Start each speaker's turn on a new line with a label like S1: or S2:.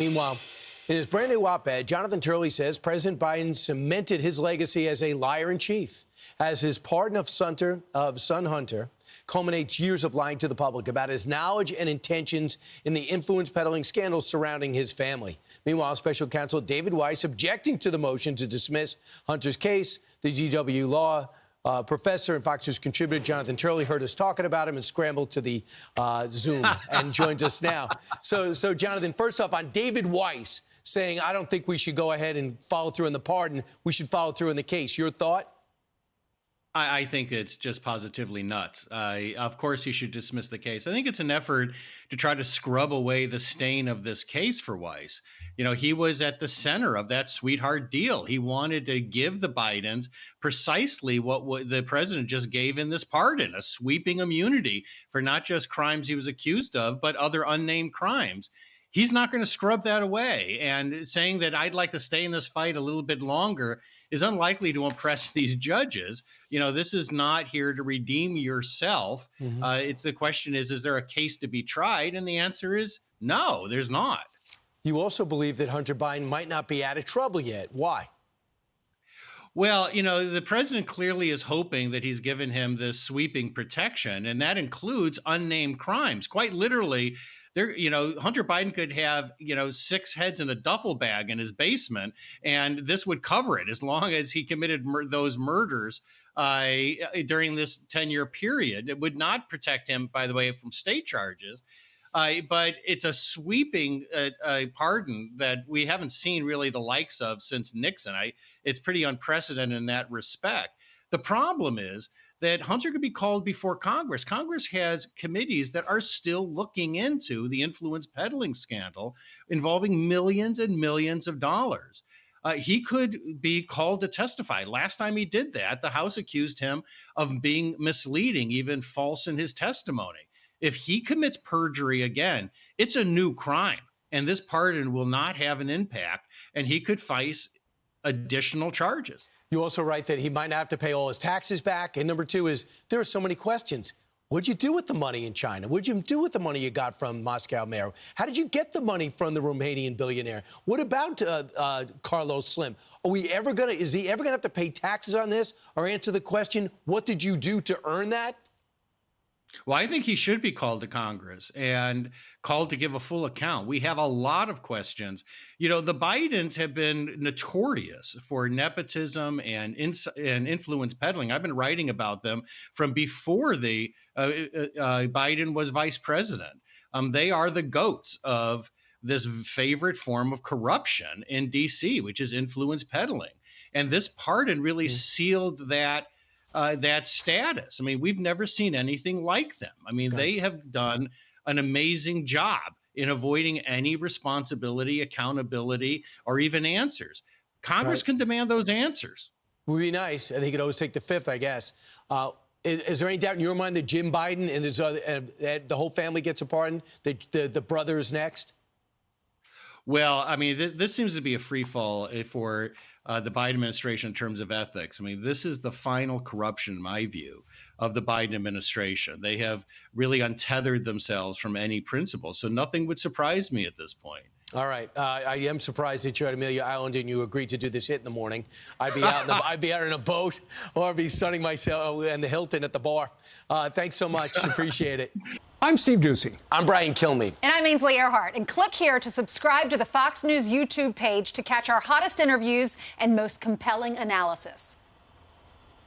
S1: Meanwhile, in his brand new op-ed, Jonathan Turley says President Biden cemented his legacy as a liar-in-chief, as his pardon of son Hunter culminates years of lying to the public about his knowledge and intentions in the influence peddling scandals surrounding his family. Meanwhile, special counsel David Weiss objecting to the motion to dismiss Hunter's case. The GW law professor and Fox News contributor Jonathan Turley heard us talking about him and scrambled to the Zoom and joins us now. So, Jonathan, first off, on David Weiss saying, I don't think we should go ahead and follow through on the pardon. We should follow through in the case. Your thought?
S2: I think it's just positively nuts. Of course, he should dismiss the case. I think it's an effort to try to scrub away the stain of this case for Weiss. You know, he was at the center of that sweetheart deal. He wanted to give the Bidens precisely what the president just gave in this pardon, a sweeping immunity for not just crimes he was accused of, but other unnamed crimes. He's not going to scrub that away. And saying that I'd like to stay in this fight a little bit longer is unlikely to impress these judges. You know, this is not here to redeem yourself. It's the question is there a case to be tried? And the answer is no, there's not.
S1: You also believe that Hunter Biden might not be out of trouble yet. Why?
S2: Well, you know, the president clearly is hoping that he's given him this sweeping protection, and that includes unnamed crimes. Quite literally, Hunter Biden could have, 6 heads in a duffel bag in his basement, and this would cover it as long as he committed those murders during this 10-year period. It would not protect him, by the way, from state charges. But it's a sweeping pardon that we haven't seen really the likes of since Nixon. It's pretty unprecedented in that respect. The problem is that Hunter could be called before Congress. Congress has committees that are still looking into the influence peddling scandal involving millions and millions of dollars. He could be called to testify. Last time he did that, the House accused him of being misleading, even false in his testimony. If he commits perjury again, it's a new crime, and this pardon will not have an impact, and he could face additional charges.
S1: You also write that he might not have to pay all his taxes back. And number two is there are so many questions. What'd you do with the money in China? What'd you do with the money you got from Moscow Mayor? How did you get the money from the Romanian billionaire? What about Carlos Slim? Is he ever gonna have to pay taxes on this or answer the question, what did you do to earn that?
S2: Well, I think he should be called to Congress and called to give a full account. We have a lot of questions. You know, the Bidens have been notorious for nepotism and influence peddling. I've been writing about them from before Biden was vice president. They are the goats of this favorite form of corruption in D.C., which is influence peddling. And this pardon really sealed that status. I mean, we've never seen anything like them. I mean, they have done an amazing job in avoiding any responsibility, accountability, or even answers. Congress can demand those answers.
S1: Would be nice. I think it'd always take the fifth, I guess. Is there any doubt in your mind that Jim Biden and the whole family gets a pardon? The brother is next?
S2: Well, I mean, this seems to be a free fall for the Biden administration in terms of ethics. I mean, this is the final corruption, in my view, of the Biden administration. They have really untethered themselves from any principle. So nothing would surprise me at this point. All
S1: right. I am surprised that you're at Amelia Island and you agreed to do this hit in the morning. I'd be out in a boat or I'd be sunning myself in the Hilton at the bar. Thanks so much. Appreciate it.
S3: I'm Steve Doocy.
S1: I'm Brian Kilmeade.
S4: And I'm Ainsley Earhart. And click here to subscribe to the Fox News YouTube page to catch our hottest interviews and most compelling analysis.